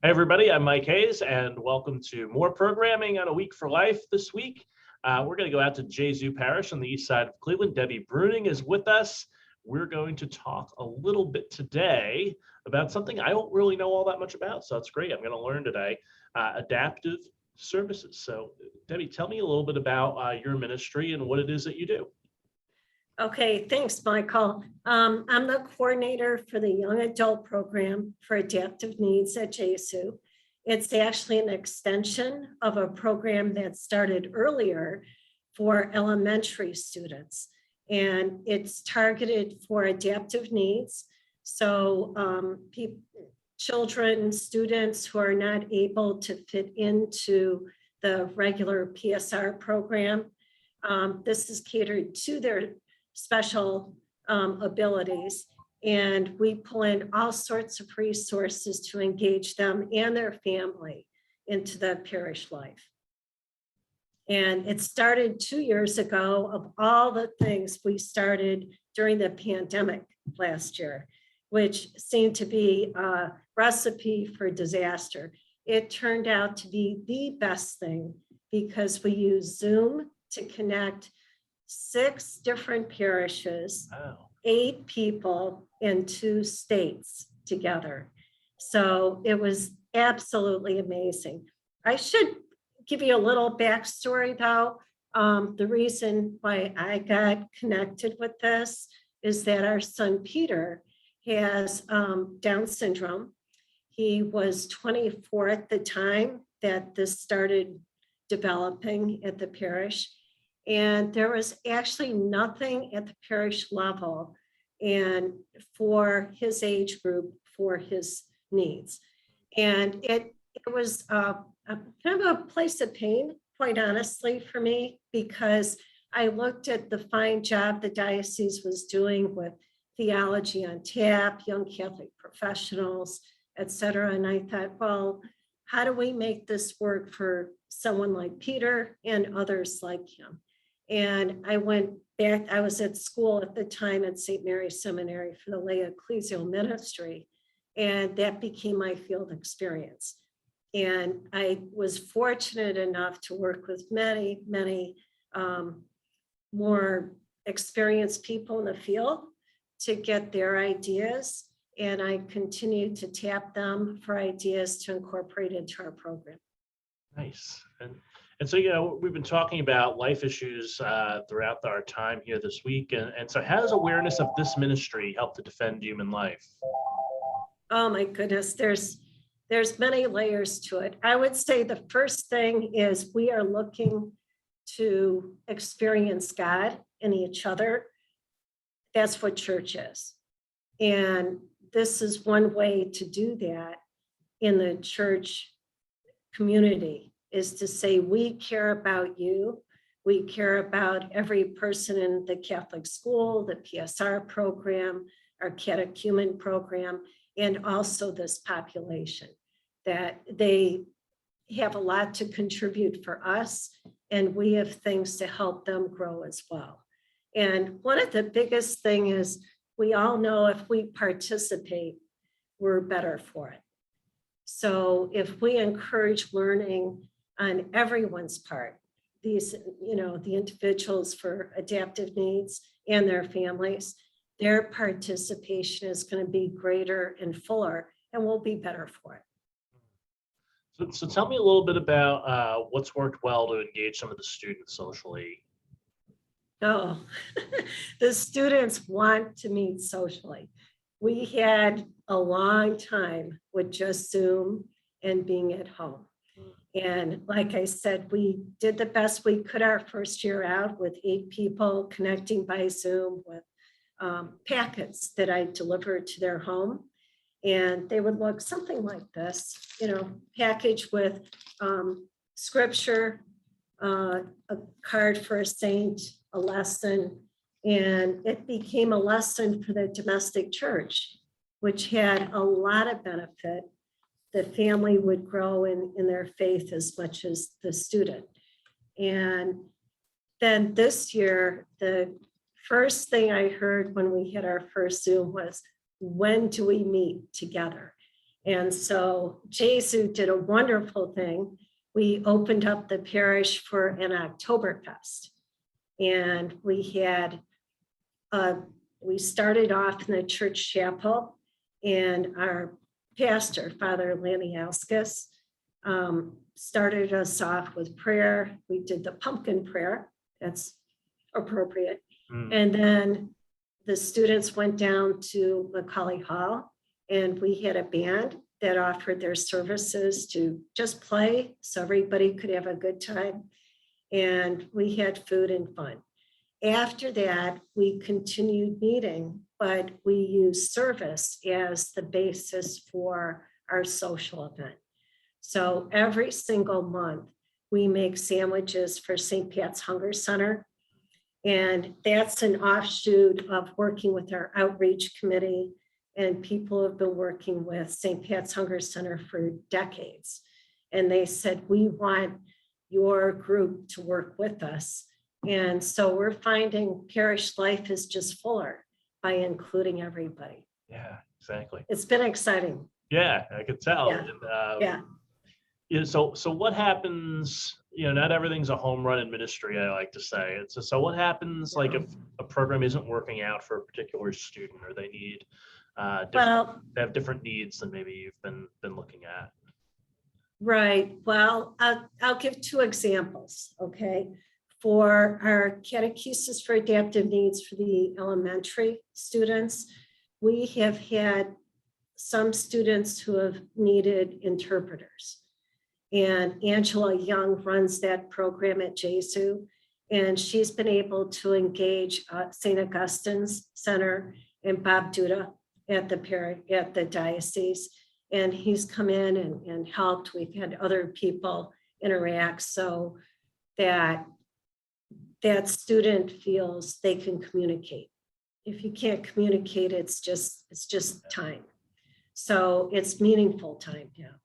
Hey everybody, I'm Mike Hayes, and welcome to more programming on A Week for Life this week. We're going to go out to Gesu Parish on the east side of Cleveland. Debbie Bruenig is with us. We're going to talk a little bit today about something I don't really know all that much about, so it's great. I'm going to learn today, adaptive services. So Debbie, tell me a little bit about your ministry and what it is that you do. Okay, thanks, Michael. I'm the coordinator for the Young Adult Program for Adaptive Needs at Gesu. It's actually an extension of a program that started earlier for elementary students, and it's targeted for adaptive needs. So children, students who are not able to fit into the regular PSR program, this is catered to their special abilities, and we pull in all sorts of resources to engage them and their family into the parish life. And it started 2 years ago. Of all the things we started during the pandemic last year, which seemed to be a recipe for disaster, it turned out to be the best thing because we use Zoom to connect 6 different parishes, Wow. 8 people in 2 states together. So it was absolutely amazing. I should give you a little backstory though. The reason why I got connected with this is that our son Peter has Down syndrome. He was 24 at the time that this started developing at the parish. And there was actually nothing at the parish level and for his age group, for his needs. And it was kind of a place of pain, quite honestly, for me, because I looked at the fine job the diocese was doing with theology on tap, young Catholic professionals, et cetera. And I thought, well, how do we make this work for someone like Peter and others like him? And I went back, I was at school at the time at St. Mary's Seminary for the lay ecclesial ministry, and that became my field experience. And I was fortunate enough to work with many, many more experienced people in the field to get their ideas. And I continued to tap them for ideas to incorporate into our program. Nice. And so, we've been talking about life issues throughout our time here this week. And so how does awareness of this ministry help to defend human life? Oh my goodness, there's many layers to it. I would say the first thing is we are looking to experience God in each other. That's what church is. And this is one way to do that in the church community, is to say, we care about you. We care about every person in the Catholic school, the PSR program, our catechumen program, and also this population, that they have a lot to contribute for us, and we have things to help them grow as well. And one of the biggest things is we all know if we participate, we're better for it. So if we encourage learning on everyone's part, these, the individuals for adaptive needs and their families, their participation is going to be greater and fuller, and we'll be better for it. So tell me a little bit about what's worked well to engage some of the students socially. Oh, the students want to meet socially. We had a long time with just Zoom and being at home. And like I said, we did the best we could our first year out with 8 people connecting by Zoom with packets that I delivered to their home. And they would look something like this, package with scripture, a card for a saint, a lesson, and it became a lesson for the domestic church, which had a lot of benefit. The family would grow in their faith as much as the student. And then this year, the first thing I heard when we had our first Zoom was, when do we meet together? And so Gesu did a wonderful thing. We opened up the parish for an Oktoberfest. And we started off in the church chapel, and our pastor, Father Laniauskas, started us off with prayer. We did the pumpkin prayer. That's appropriate. And then the students went down to Macaulay Hall, and we had a band that offered their services to just play so everybody could have a good time. And we had food and fun. After that, we continued meeting, but we used service as the basis for our social event. So every single month, we make sandwiches for St. Pat's Hunger Center. And that's an offshoot of working with our outreach committee, and people have been working with St. Pat's Hunger Center for decades. And they said, we want your group to work with us. And so we're finding parish life is just fuller by including everybody. Yeah, exactly. It's been exciting. Yeah, I could tell. Yeah. And, so what happens, not everything's a home run in ministry, I like to say. So what happens like if a program isn't working out for a particular student, or they need they have different needs than maybe you've been looking at? Right. Well, I'll give two examples, okay? For our catechesis for adaptive needs for the elementary students, we have had some students who have needed interpreters. And Angela Young runs that program at Gesu, and she's been able to engage St. Augustine's Center and Bob Duda at the diocese. And he's come in and helped. We've had other people interact so that student feels they can communicate. If you can't communicate, it's just time. So it's meaningful time now.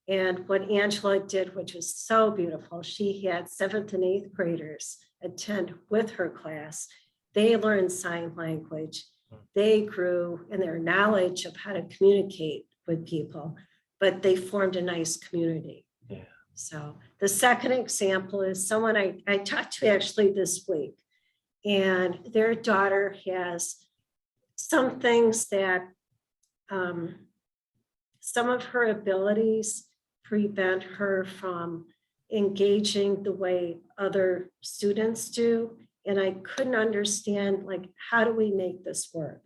And what Angela did, which was so beautiful, she had 7th and 8th graders attend with her class. They learned sign language. They grew in their knowledge of how to communicate with people, but they formed a nice community. Yeah. So the second example is someone I talked to actually this week, and their daughter has some things that some of her abilities prevent her from engaging the way other students do. And I couldn't understand, like, how do we make this work?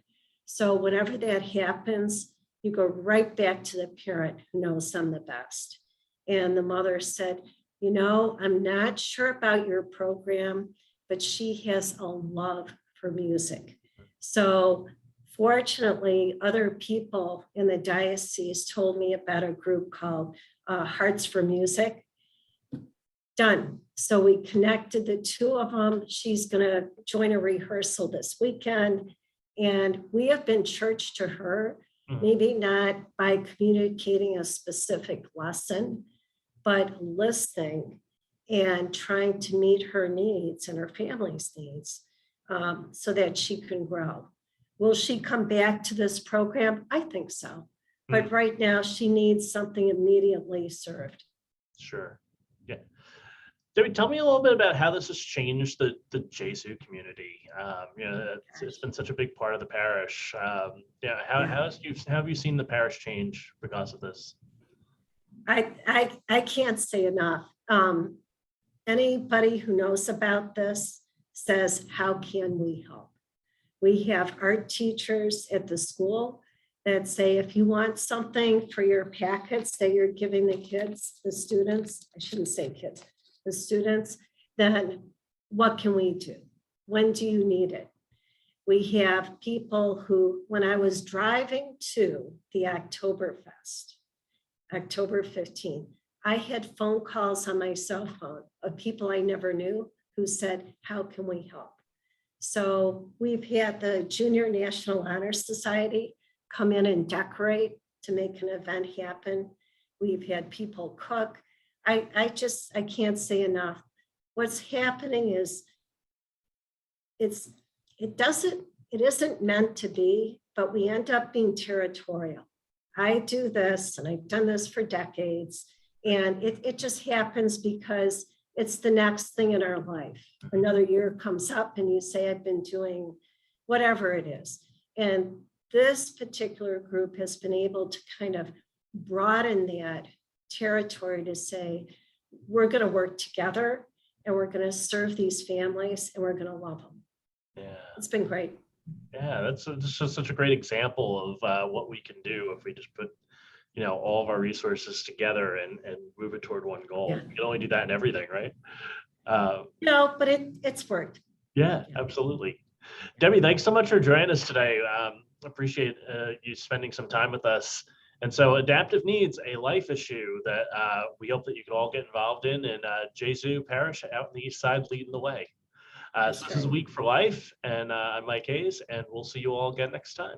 So whenever that happens, you go right back to the parent who knows them the best. And the mother said, I'm not sure about your program, but she has a love for music. So fortunately, other people in the diocese told me about a group called Hearts for Music. Done. So we connected the two of them. She's going to join a rehearsal this weekend. And we have been church to her, maybe not by communicating a specific lesson, but listening and trying to meet her needs and her family's needs so that she can grow. Will she come back to this program? I think so. But right now she needs something immediately served. Sure. Yeah. Debbie, tell me a little bit about how this has changed the Gesu community. It's been such a big part of the parish. How have you seen the parish change because of this? I can't say enough. Anybody who knows about this says, how can we help? We have art teachers at the school that say, if you want something for your packets that you're giving the kids, the students, I shouldn't say kids, the students, then what can we do? When do you need it? We have people who, when I was driving to the Oktoberfest, October 15th, I had phone calls on my cell phone of people I never knew who said, how can we help? So we've had the Junior National Honor Society come in and decorate to make an event happen. We've had people cook. I can't say enough. What's happening is it isn't meant to be, but we end up being territorial. I do this and I've done this for decades. And it just happens because it's the next thing in our life. Another year comes up and you say, I've been doing whatever it is. And this particular group has been able to kind of broaden that territory to say, we're going to work together and we're going to serve these families and we're going to love them. Yeah. It's been great. Yeah, that's just such a great example of what we can do if we just put, all of our resources together and move it toward one goal. Yeah. You can only do that in everything, right? No, but it's worked. Yeah, absolutely. Debbie, thanks so much for joining us today. Appreciate you spending some time with us. And so adaptive needs, a life issue that we hope that you can all get involved in, and Gesu Parish out in the East Side leading the way. So this is a Week for Life, and I'm Mike Hayes, and we'll see you all again next time.